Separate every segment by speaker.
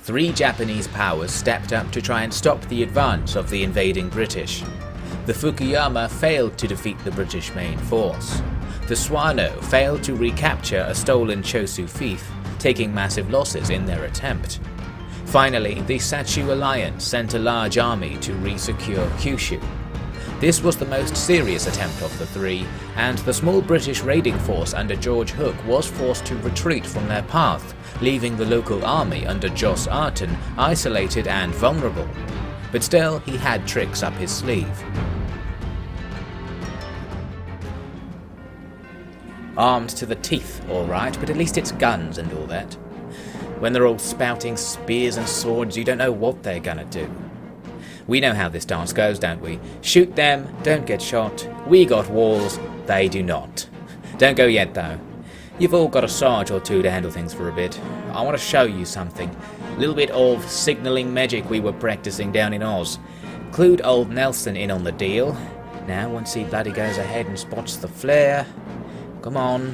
Speaker 1: 3 Japanese powers stepped up to try and stop the advance of the invading British. The Fukuyama failed to defeat the British main force. The Tsuwano failed to recapture a stolen Chosu fief, taking massive losses in their attempt. Finally, the Satcho Alliance sent a large army to re-secure Kyushu. This was the most serious attempt of the 3, and the small British raiding force under George Hook was forced to retreat from their path, leaving the local army under Jos Arton isolated and vulnerable. But still, he had tricks up his sleeve. Armed to the teeth, alright, but at least it's guns and all that. When they're all spouting spears and swords, you don't know what they're gonna do. We know how this dance goes, don't we? Shoot them, don't get shot. We got walls, they do not. Don't go yet though. You've all got a sarge or two to handle things for a bit. I want to show you something. A little bit of signalling magic we were practicing down in Oz. Include old Nelson in on the deal. Now once he bloody goes ahead and spots the flare. Come on.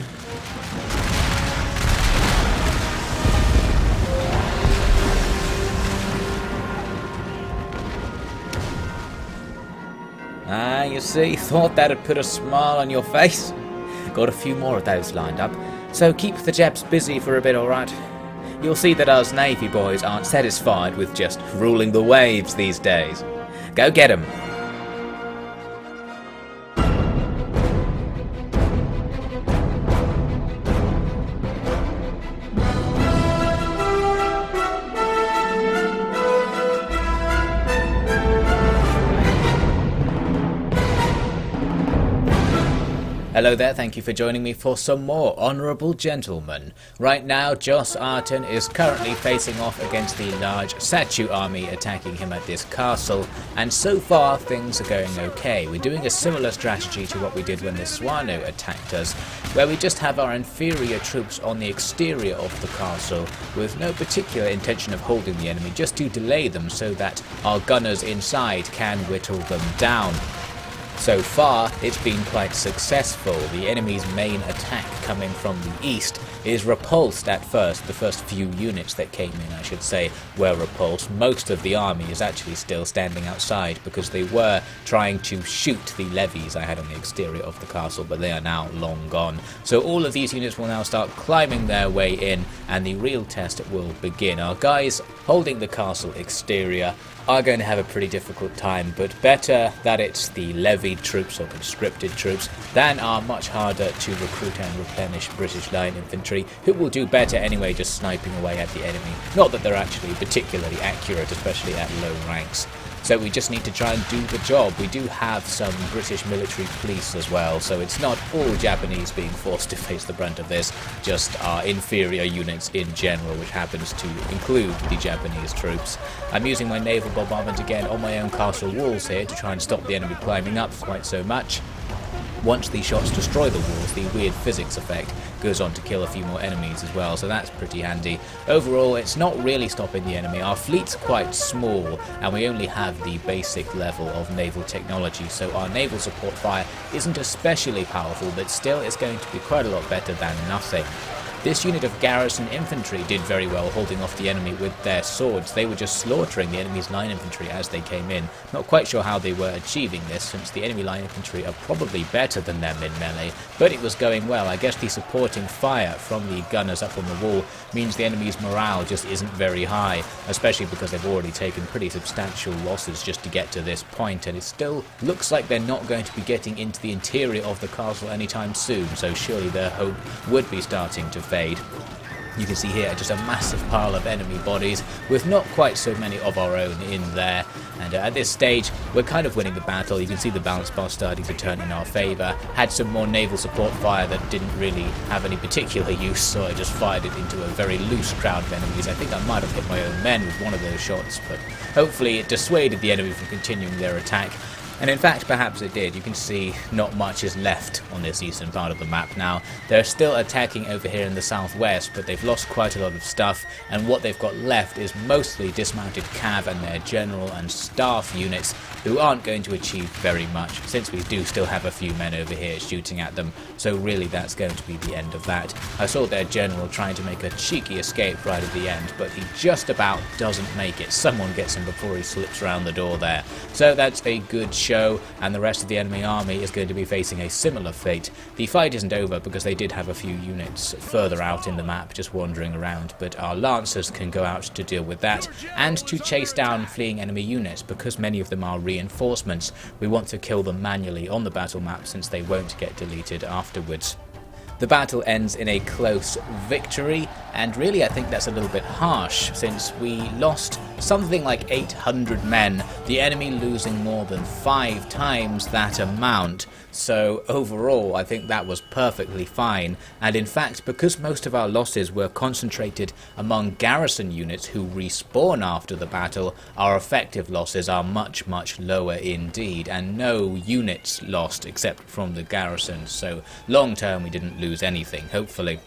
Speaker 1: Ah, you see, thought that'd put a smile on your face. Got a few more of those lined up, so keep the Japs busy for a bit, alright? You'll see that us Navy boys aren't satisfied with just ruling the waves these days. Go get 'em! Hello there, thank you for joining me for some more Honourable Gentlemen. Right now, Jos Arton is currently facing off against the large Satcho army attacking him at this castle, and so far things are going okay. We're doing a similar strategy to what we did when the Tsuwano attacked us, where we just have our inferior troops on the exterior of the castle with no particular intention of holding the enemy, just to delay them so that our gunners inside can whittle them down. So far, it's been quite successful. The enemy's main attack coming from the east is repulsed at first. The first few units that came in, I should say, were repulsed. Most of the army is actually still standing outside because they were trying to shoot the levies I had on the exterior of the castle, but they are now long gone. So all of these units will now start climbing their way in, and the real test will begin. Our guys holding the castle exterior are going to have a pretty difficult time, but better that it's the levied troops or conscripted troops than our much harder to recruit and replenish British line infantry, who will do better anyway just sniping away at the enemy. Not that they're actually particularly accurate, especially at low ranks. So we just need to try and do the job. We do have some British military police as well, so it's not all Japanese being forced to face the brunt of this, just our inferior units in general, which happens to include the Japanese troops. I'm using my naval bombardment again on my own castle walls here to try and stop the enemy climbing up quite so much. Once the shots destroy the walls, the weird physics effect goes on to kill a few more enemies as well, so that's pretty handy. Overall, it's not really stopping the enemy. Our fleet's quite small, and we only have the basic level of naval technology, so our naval support fire isn't especially powerful, but still it's going to be quite a lot better than nothing. This unit of garrison infantry did very well holding off the enemy with their swords. They were just slaughtering the enemy's line infantry as they came in. Not quite sure how they were achieving this, since the enemy line infantry are probably better than them in melee, but it was going well. I guess the supporting fire from the gunners up on the wall means the enemy's morale just isn't very high, especially because they've already taken pretty substantial losses just to get to this point, and it still looks like they're not going to be getting into the interior of the castle anytime soon, so surely their hope would be starting to fade. You can see here just a massive pile of enemy bodies with not quite so many of our own in there, and at this stage we're kind of winning the battle. You can see the balance bar starting to turn in our favour. Had some more naval support fire that didn't really have any particular use, so I just fired it into a very loose crowd of enemies. I think I might have hit my own men with one of those shots, but hopefully it dissuaded the enemy from continuing their attack. And in fact, perhaps it did. You can see not much is left on this eastern part of the map now. They're still attacking over here in the southwest, but they've lost quite a lot of stuff, and what they've got left is mostly dismounted cav and their general and staff units, who aren't going to achieve very much, since we do still have a few men over here shooting at them, so really that's going to be the end of that. I saw their general trying to make a cheeky escape right at the end, but he just about doesn't make it. Someone gets him before he slips around the door there. So that's a good show, and the rest of the enemy army is going to be facing a similar fate. The fight isn't over because they did have a few units further out in the map just wandering around, but our lancers can go out to deal with that and to chase down fleeing enemy units. Because many of them are reinforcements, we want to kill them manually on the battle map since they won't get deleted afterwards. The battle ends in a close victory, and really I think that's a little bit harsh since we lost something like 800 men, the enemy losing more than 5 times that amount. So overall I think that was perfectly fine, and in fact because most of our losses were concentrated among garrison units who respawn after the battle, our effective losses are much lower indeed, and no units lost except from the garrison, so long term we didn't lose anything, hopefully.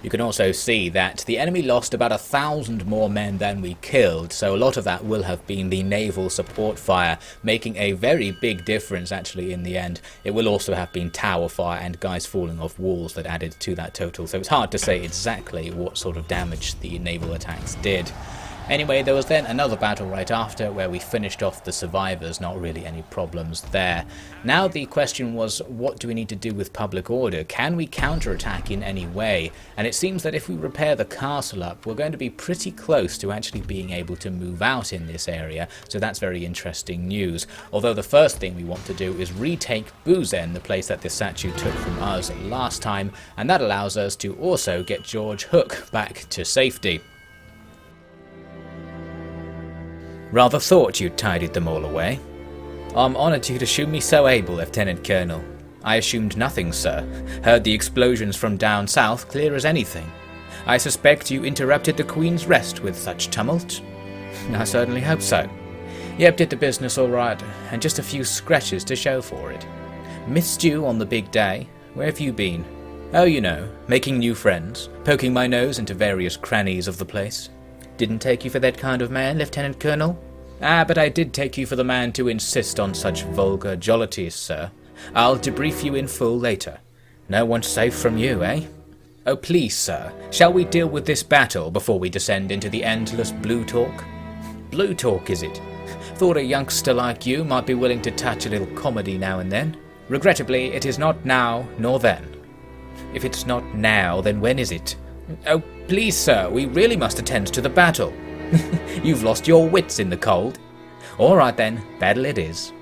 Speaker 1: You can also see that the enemy lost about 1,000 more men than we killed, so a lot of that will have been the naval support fire, making a very big difference actually in the end. It will also have been tower fire and guys falling off walls that added to that total, so it's hard to say exactly what sort of damage the naval attacks did. Anyway, there was then another battle right after where we finished off the survivors, not really any problems there. Now the question was, what do we need to do with public order? Can we counterattack in any way? And it seems that if we repair the castle up, we're going to be pretty close to actually being able to move out in this area, so that's very interesting news. Although the first thing we want to do is retake Buzen, the place that the Satcho took from us last time, and that allows us to also get George Hook back to safety. Rather thought you'd tidied them all away. I'm honoured you'd assume me so able, Lieutenant Colonel. I assumed nothing, sir. Heard the explosions from down south clear as anything. I suspect you interrupted the Queen's rest with such tumult? I certainly hope so. Yep, did the business all right, and just a few scratches to show for it. Missed you on the big day. Where have you been? Oh, you know, making new friends, poking my nose into various crannies of the place. Didn't take you for that kind of man, Lieutenant Colonel? Ah, but I did take you for the man to insist on such vulgar jollities, sir. I'll debrief you in full later. No one's safe from you, eh? Oh please, sir, shall we deal with this battle before we descend into the endless blue talk? Blue talk, is it? Thought a youngster like you might be willing to touch a little comedy now and then. Regrettably, it is not now nor then. If it's not now, then when is it? Oh, please, sir, we really must attend to the battle. You've lost your wits in the cold. All right then, battle it is.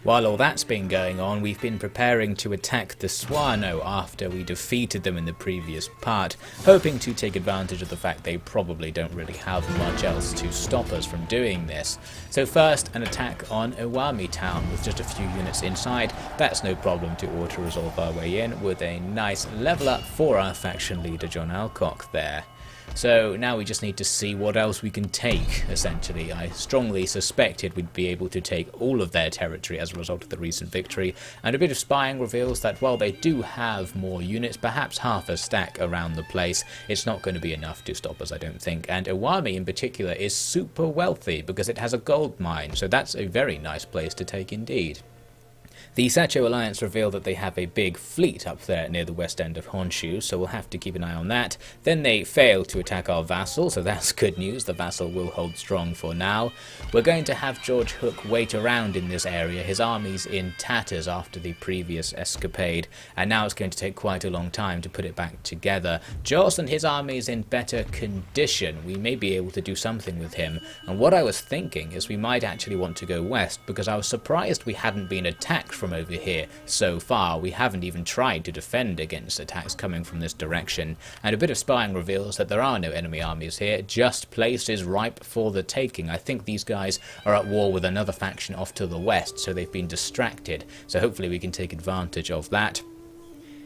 Speaker 1: While all that's been going on, we've been preparing to attack the Tsuwano after we defeated them in the previous part, hoping to take advantage of the fact they probably don't really have much else to stop us from doing this. So first, an attack on Iwami town with just a few units inside. That's no problem to auto-resolve our way in with a nice level up for our faction leader John Alcocks there. So now we just need to see what else we can take, essentially. I strongly suspected we'd be able to take all of their territory as a result of the recent victory, and a bit of spying reveals that while they do have more units, perhaps half a stack around the place, it's not going to be enough to stop us, I don't think. And Iwami in particular is super wealthy because it has a gold mine, so that's a very nice place to take indeed. The Satcho Alliance reveal that they have a big fleet up there near the west end of Honshu, so we'll have to keep an eye on that. Then they fail to attack our vassal, so that's good news. The vassal will hold strong for now. We're going to have George Hook wait around in this area. His army's in tatters after the previous escapade, and now it's going to take quite a long time to put it back together. Jos and his army is in better condition. We may be able to do something with him, and what I was thinking is we might actually want to go west, because I was surprised we hadn't been attacked from over here so far. We haven't even tried to defend against attacks coming from this direction, and a bit of spying reveals that there are no enemy armies here, just places ripe for the taking. I think these guys are at war with another faction off to the west, so they've been distracted, so hopefully we can take advantage of that.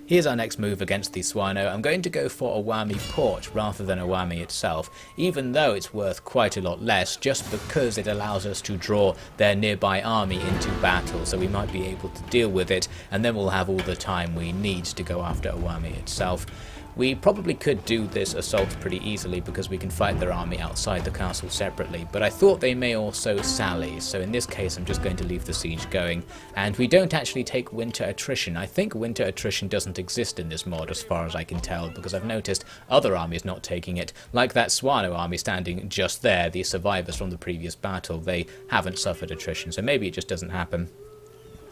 Speaker 1: Here's our next move against the Tsuwano. I'm going to go for Iwami Port rather than Iwami itself, even though it's worth quite a lot less, just because it allows us to draw their nearby army into battle, so we might be able to deal with it, and then we'll have all the time we need to go after Iwami itself. We probably could do this assault pretty easily because we can fight their army outside the castle separately, but I thought they may also sally, so in this case I'm just going to leave the siege going. And we don't actually take winter attrition. I think winter attrition doesn't exist in this mod as far as I can tell, because I've noticed other armies not taking it, like that Tsuwano army standing just there, the survivors from the previous battle. They haven't suffered attrition, so maybe it just doesn't happen.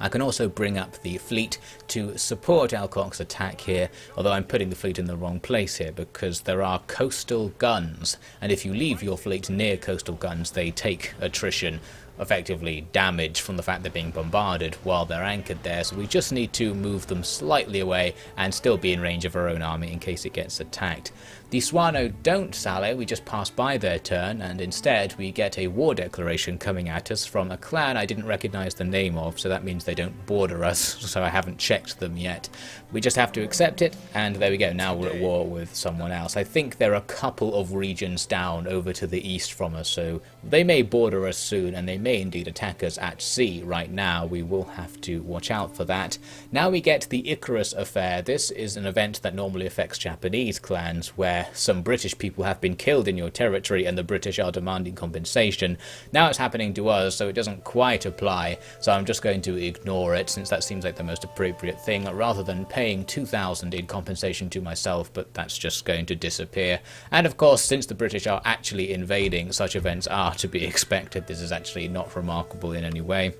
Speaker 1: I can also bring up the fleet to support Alcocks' attack here, although I'm putting the fleet in the wrong place here because there are coastal guns, and if you leave your fleet near coastal guns they take attrition, effectively damage from the fact they're being bombarded while they're anchored there, so we just need to move them slightly away and still be in range of our own army in case it gets attacked. The Tsuwano don't sally, we just pass by their turn, and instead we get a war declaration coming at us from a clan I didn't recognise the name of, so that means they don't border us, so I haven't checked them yet. We just have to accept it, and there we go, now we're at war with someone else. I think there are a couple of regions down over to the east from us, so they may border us soon, and they may indeed attack us at sea right now. We will have to watch out for that. Now we get the Icarus affair. This is an event that normally affects Japanese clans, where some British people have been killed in your territory and the British are demanding compensation. Now it's happening to us, so it doesn't quite apply, so I'm just going to ignore it since that seems like the most appropriate thing, rather than paying 2,000 in compensation to myself, but that's just going to disappear. And of course, since the British are actually invading, such events are to be expected. This is actually not remarkable in any way.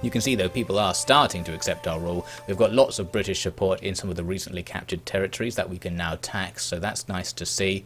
Speaker 1: You can see though people are starting to accept our rule. We've got lots of British support in some of the recently captured territories that we can now tax, so that's nice to see.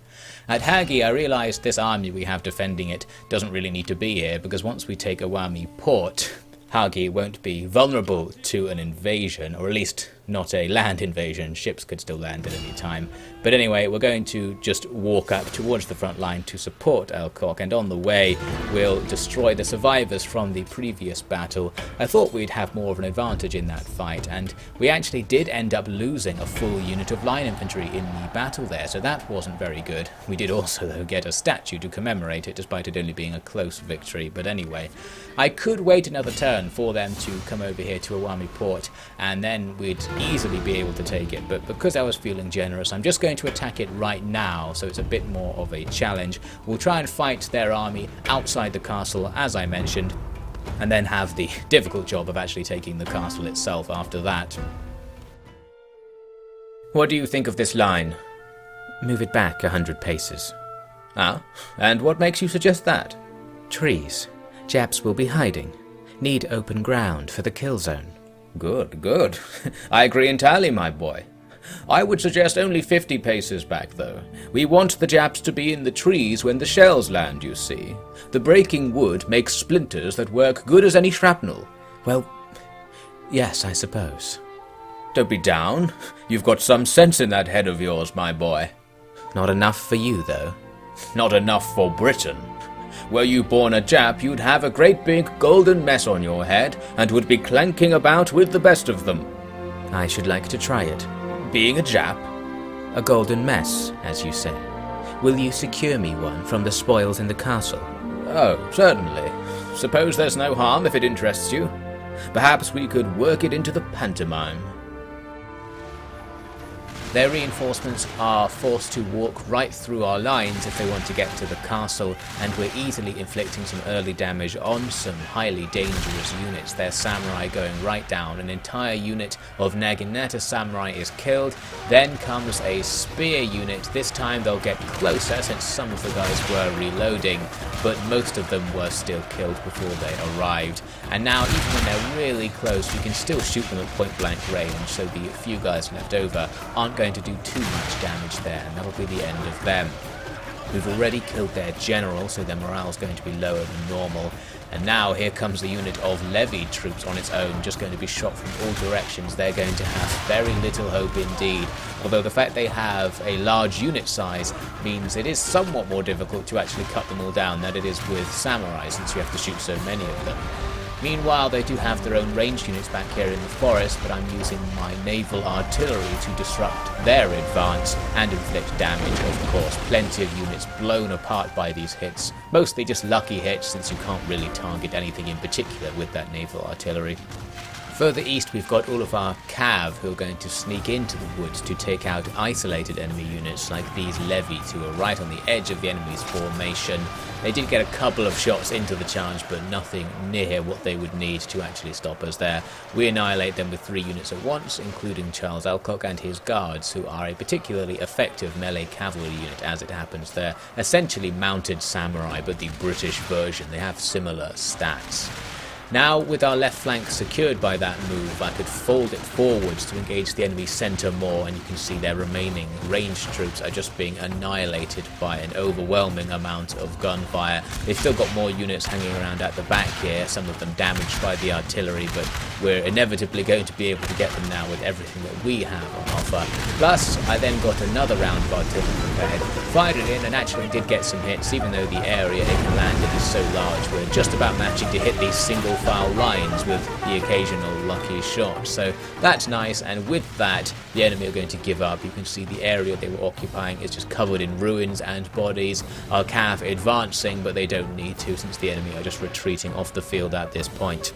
Speaker 1: At Hagi I realised this army we have defending it doesn't really need to be here, because once we take Iwami Port, Hagi won't be vulnerable to an invasion, or at least not a land invasion. Ships could still land at any time. But anyway, we're going to just walk up towards the front line to support Alcock, and on the way we'll destroy the survivors from the previous battle. I thought we'd have more of an advantage in that fight, and we actually did end up losing a full unit of line infantry in the battle there, so that wasn't very good. We did also though get a statue to commemorate it, despite it only being a close victory. But anyway, I could wait another turn for them to come over here to Iwami Port, and then we'd easily be able to take it, but because I was feeling generous, I'm just going to attack it right now, so it's a bit more of a challenge. We'll try and fight their army outside the castle, as I mentioned, and then have the difficult job of actually taking the castle itself after that. What do you think of this line?
Speaker 2: Move it back 100 paces.
Speaker 1: Ah, and what makes you suggest that?
Speaker 2: Trees. Japs will be hiding. Need open ground for the kill zone.
Speaker 1: Good, good. I agree entirely, my boy. I would suggest only 50 paces back, though. We want the Japs to be in the trees when the shells land, you see. The breaking wood makes splinters that work good as any shrapnel.
Speaker 2: Well, yes, I suppose.
Speaker 1: Don't be down. You've got some sense in that head of yours, my boy.
Speaker 2: Not enough for you, though.
Speaker 1: Not enough for Britain. Were you born a Jap, you'd have a great big golden mess on your head, and would be clanking about with the best of them.
Speaker 2: I should like to try it.
Speaker 1: Being a Jap?
Speaker 2: A golden mess, as you say. Will you secure me one from the spoils in the castle?
Speaker 1: Oh, certainly. Suppose there's no harm if it interests you. Perhaps we could work it into the pantomime. Their reinforcements are forced to walk right through our lines if they want to get to the castle, and we're easily inflicting some early damage on some highly dangerous units. Their samurai going right down. An entire unit of Naginata samurai is killed. Then comes a spear unit. This time they'll get closer since some of the guys were reloading, but most of them were still killed before they arrived. And now even when they're really close, we can still shoot them at point blank range, so the few guys left over aren't going to do too much damage there, and that'll be the end of them. We've already killed their general, so their morale's going to be lower than normal. And now here comes the unit of levied troops on its own, just going to be shot from all directions. They're going to have very little hope indeed, although the fact they have a large unit size means it is somewhat more difficult to actually cut them all down than it is with samurai, since you have to shoot so many of them. Meanwhile, they do have their own ranged units back here in the forest, but I'm using my naval artillery to disrupt their advance and inflict damage. Of course, plenty of units blown apart by these hits, mostly just lucky hits since you can't really target anything in particular with that naval artillery. Further east, we've got all of our cav who are going to sneak into the woods to take out isolated enemy units like these levies who are right on the edge of the enemy's formation. They did get a couple of shots into the charge, but nothing near what they would need to actually stop us there. We annihilate them with 3 units at once, including Charles Alcock and his guards, who are a particularly effective melee cavalry unit as it happens. They're essentially mounted samurai, but the British version. They have similar stats. Now, with our left flank secured by that move, I could fold it forwards to engage the enemy's centre more, and you can see their remaining ranged troops are just being annihilated by an overwhelming amount of gunfire. They've still got more units hanging around at the back here, some of them damaged by the artillery, but we're inevitably going to be able to get them now with everything that we have on offer. Plus, I then got another round of artillery prepared, fired it in, and actually did get some hits, even though the area it landed is so large. We're just about managing to hit these single file lines with the occasional lucky shot, so that's nice. And with that, the enemy are going to give up. You can see the area they were occupying is just covered in ruins and bodies. Our cav advancing, but they don't need to since the enemy are just retreating off the field at this point.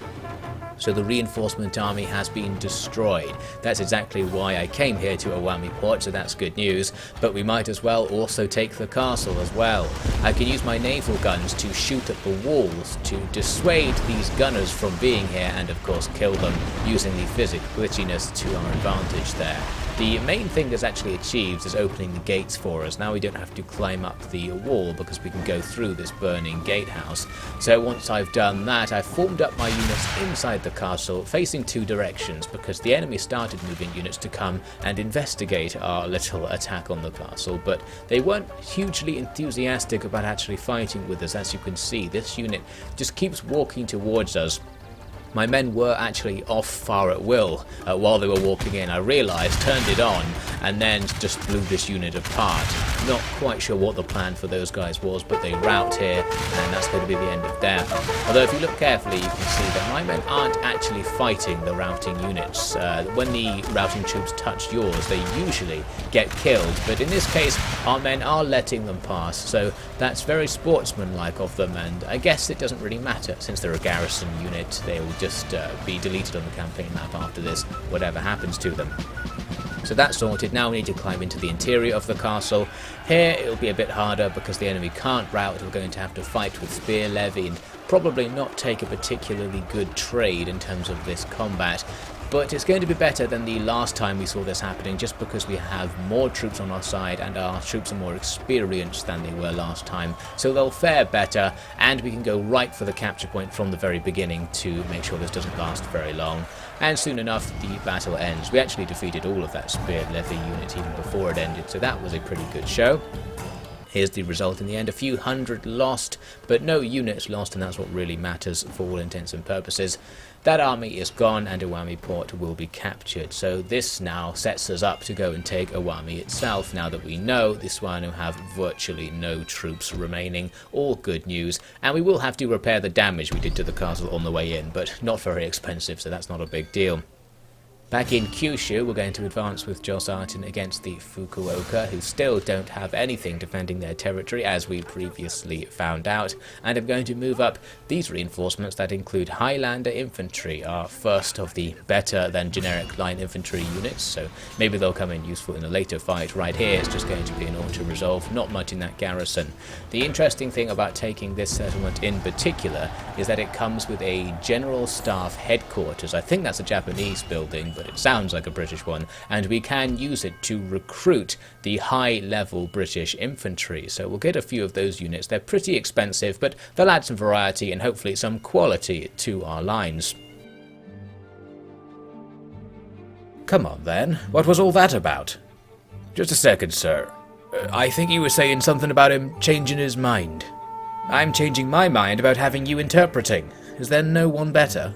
Speaker 1: So the reinforcement army has been destroyed. That's exactly why I came here to Iwami port, so that's good news, but we might as well also take the castle as well. I can use my naval guns to shoot at the walls to dissuade these gunners from being here and of course kill them using the physics glitchiness to our advantage there. The main thing that's actually achieved is opening the gates for us. Now we don't have to climb up the wall because we can go through this burning gatehouse. So once I've done that, I've formed up my units inside the castle facing 2 directions because the enemy started moving units to come and investigate our little attack on the castle, but they weren't hugely enthusiastic about actually fighting with us. As you can see, this unit just keeps walking towards us. My men were actually off fire at will while they were walking in. I realised, turned it on, and then just blew this unit apart. Not quite sure what the plan for those guys was, but they rout here, and that's going to be the end of them. Although if you look carefully, you can see that my men aren't actually fighting the routing units. When the routing troops touch yours, they usually get killed, but in this case, our men are letting them pass, so that's very sportsmanlike of them, and I guess it doesn't really matter, since they're a garrison unit. They will just be deleted on the campaign map after this, whatever happens to them. So that's sorted. Now we need to climb into the interior of the castle. Here it'll be a bit harder because the enemy can't rout. We're going to have to fight with spear levy and probably not take a particularly good trade in terms of this combat. But it's going to be better than the last time we saw this happening, just because we have more troops on our side and our troops are more experienced than they were last time. So they'll fare better, and we can go right for the capture point from the very beginning to make sure this doesn't last very long. And soon enough, the battle ends. We actually defeated all of that spear levy unit even before it ended, so that was a pretty good show. Here's the result in the end, a few hundred lost, but no units lost, and that's what really matters for all intents and purposes. That army is gone and Iwami port will be captured, so this now sets us up to go and take Iwami itself, now that we know the Tsuwano have virtually no troops remaining. All good news, and we will have to repair the damage we did to the castle on the way in, but not very expensive, so that's not a big deal. Back in Kyushu, we're going to advance with Jos Arten against the Fukuoka, who still don't have anything defending their territory, as we previously found out, and I'm going to move up these reinforcements that include Highlander infantry, our first of the better than generic line infantry units, so maybe they'll come in useful in a later fight. Right here it's just going to be an auto-resolve, not much in that garrison. The interesting thing about taking this settlement in particular is that it comes with a General Staff headquarters. I think that's a Japanese building, but it sounds like a British one, and we can use it to recruit the high-level British infantry, so we'll get a few of those units. They're pretty expensive, but they'll add some variety and hopefully some quality to our lines.
Speaker 2: Come on then, what was all that about? Just a second, sir. I think you were saying something about him changing his mind. I'm changing my mind about having you interpreting. Is there no one better?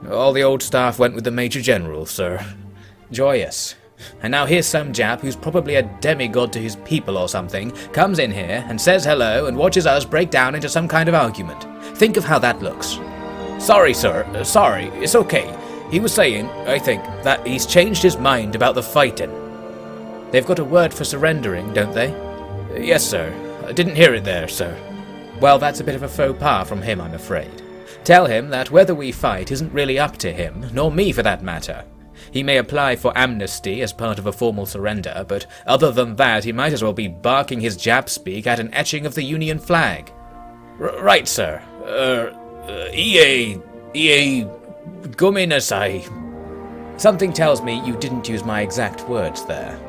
Speaker 2: All the old staff went with the Major General, sir. Joyous. And now here's some Jap who's probably a demigod to his people or something, comes in here and says hello and watches us break down into some kind of argument. Think of how that looks. Sorry, sir. Sorry. It's okay. He was saying, I think, that he's changed his mind about the fighting.
Speaker 1: They've got a word for surrendering, don't they?
Speaker 2: Yes, sir. I didn't hear it there, sir.
Speaker 1: Well, that's a bit of a faux pas from him, I'm afraid. Tell him that whether we fight isn't really up to him, nor me for that matter. He may apply for amnesty as part of a formal surrender, but other than that, he might as well be barking his Jap speak at an etching of the Union flag.
Speaker 2: Right, sir. Ie gomenasai.
Speaker 1: Something tells me you didn't use my exact words there.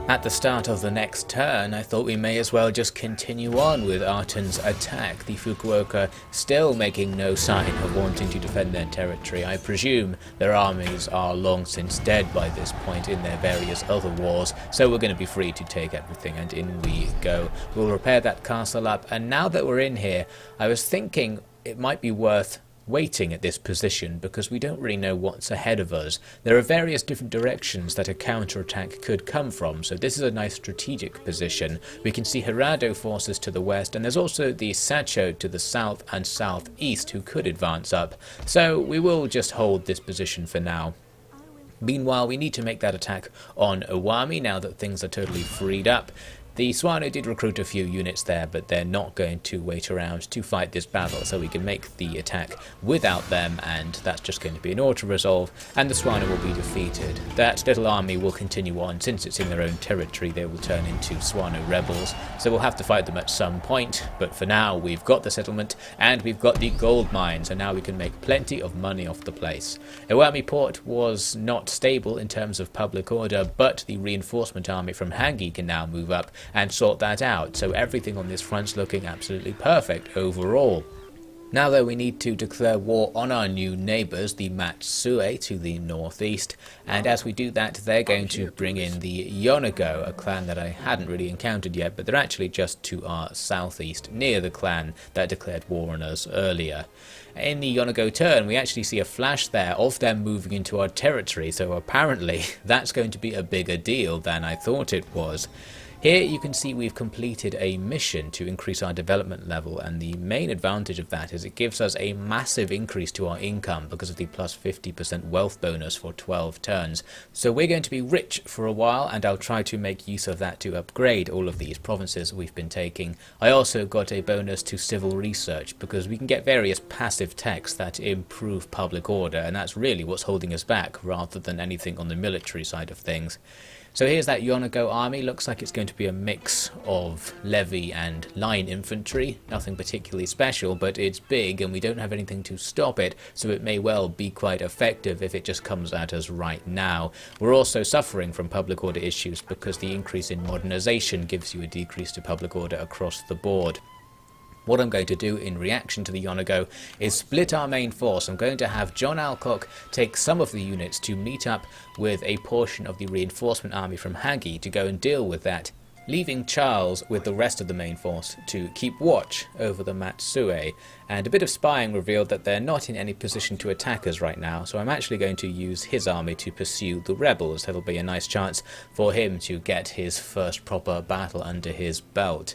Speaker 1: At the start of the next turn, I thought we may as well just continue on with Arten's attack, the Fukuoka still making no sign of wanting to defend their territory. I presume their armies are long since dead by this point in their various other wars, so we're going to be free to take everything, and in we go. We'll repair that castle up, and now that we're in here, I was thinking it might be worth waiting at this position because we don't really know what's ahead of us. There are various different directions that a counterattack could come from, so this is a nice strategic position. We can see Hirado forces to the west, and there's also the Satcho to the south and southeast who could advance up, so we will just hold this position for now. Meanwhile, we need to make that attack on Iwami now that things are totally freed up. The Tsuwano did recruit a few units there, but they're not going to wait around to fight this battle, so we can make the attack without them, and that's just going to be an auto-resolve, and the Tsuwano will be defeated. That little army will continue on. Since it's in their own territory, they will turn into Tsuwano rebels, so we'll have to fight them at some point, but for now, we've got the settlement, and we've got the gold mine, so now we can make plenty of money off the place. Iwami port was not stable in terms of public order, but the reinforcement army from Hangi can now move up and sort that out, so everything on this front's looking absolutely perfect overall. Now though, we need to declare war on our new neighbours, the Matsue to the northeast, and as we do that, they're going to bring in the Yonago, a clan that I hadn't really encountered yet, but they're actually just to our southeast, near the clan that declared war on us earlier. In the Yonago turn, we actually see a flash there of them moving into our territory, so apparently that's going to be a bigger deal than I thought it was. Here you can see we've completed a mission to increase our development level, and the main advantage of that is it gives us a massive increase to our income because of the plus 50% wealth bonus for 12 turns. So we're going to be rich for a while, and I'll try to make use of that to upgrade all of these provinces we've been taking. I also got a bonus to civil research because we can get various passive techs that improve public order, and that's really what's holding us back rather than anything on the military side of things. So here's that Yonago army. Looks like it's going to be a mix of levy and line infantry. Nothing particularly special, but it's big and we don't have anything to stop it, so it may well be quite effective if it just comes at us right now. We're also suffering from public order issues because the increase in modernization gives you a decrease to public order across the board. What I'm going to do in reaction to the Yonago is split our main force. I'm going to have John Alcock take some of the units to meet up with a portion of the reinforcement army from Hagi to go and deal with that, leaving Charles with the rest of the main force to keep watch over the Matsue. And a bit of spying revealed that they're not in any position to attack us right now, so I'm actually going to use his army to pursue the rebels. That'll be a nice chance for him to get his first proper battle under his belt.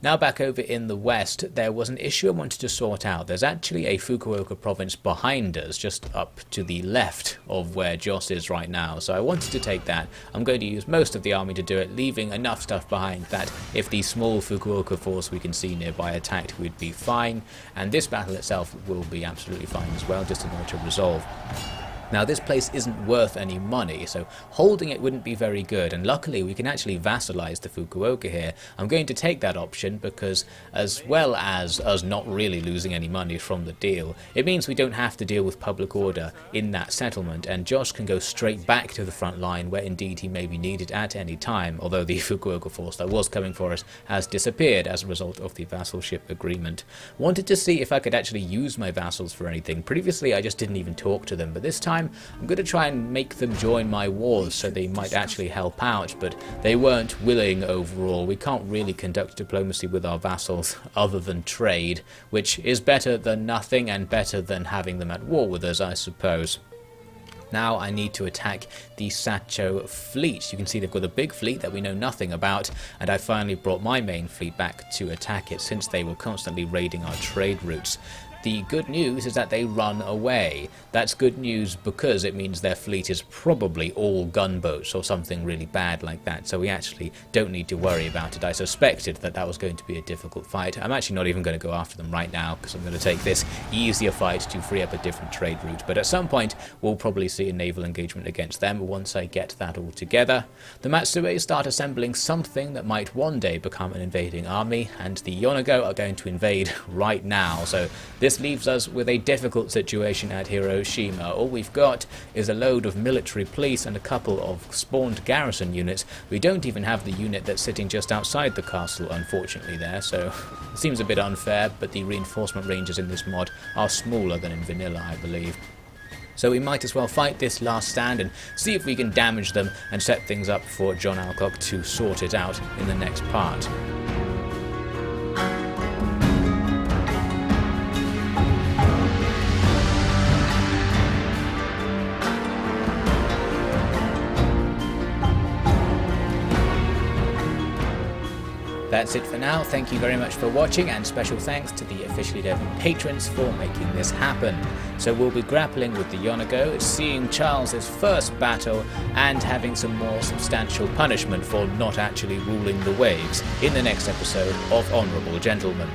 Speaker 1: Now back over in the west, there was an issue I wanted to sort out. There's actually a Fukuoka province behind us, just up to the left of where Joss is right now, so I wanted to take that. I'm going to use most of the army to do it, leaving enough stuff behind that if the small Fukuoka force we can see nearby attacked, we'd be fine, and this battle itself will be absolutely fine as well, just in order to resolve. Now this place isn't worth any money, so holding it wouldn't be very good, and luckily we can actually vassalize the Fukuoka here. I'm going to take that option because, as well as us not really losing any money from the deal, it means we don't have to deal with public order in that settlement, and Josh can go straight back to the front line where indeed he may be needed at any time, although the Fukuoka force that was coming for us has disappeared as a result of the vassalship agreement. Wanted to see if I could actually use my vassals for anything. Previously I just didn't even talk to them, but this time I'm going to try and make them join my wars so they might actually help out, but they weren't willing overall. We can't really conduct diplomacy with our vassals other than trade, which is better than nothing and better than having them at war with us, I suppose. Now I need to attack the Satcho fleet. You can see they've got a big fleet that we know nothing about, and I finally brought my main fleet back to attack it since they were constantly raiding our trade routes. The good news is that they run away. That's good news because it means their fleet is probably all gunboats or something really bad like that, so we actually don't need to worry about it. I suspected that that was going to be a difficult fight. I'm actually not even going to go after them right now because I'm going to take this easier fight to free up a different trade route, but at some point we'll probably see a naval engagement against them once I get that all together. The Matsue start assembling something that might one day become an invading army, and the Yonago are going to invade right now, so this leaves us with a difficult situation at Hiroshima. All we've got is a load of military police and a couple of spawned garrison units. We don't even have the unit that's sitting just outside the castle, unfortunately, there, so it seems a bit unfair, but the reinforcement ranges in this mod are smaller than in vanilla, I believe. So we might as well fight this last stand and see if we can damage them and set things up for John Alcock to sort it out in the next part. That's it for now. Thank you very much for watching, and special thanks to the OfficiallyDevin patrons for making this happen. So we'll be grappling with the Yonago, seeing Charles's first battle, and having some more substantial punishment for not actually ruling the waves in the next episode of Honourable Gentlemen.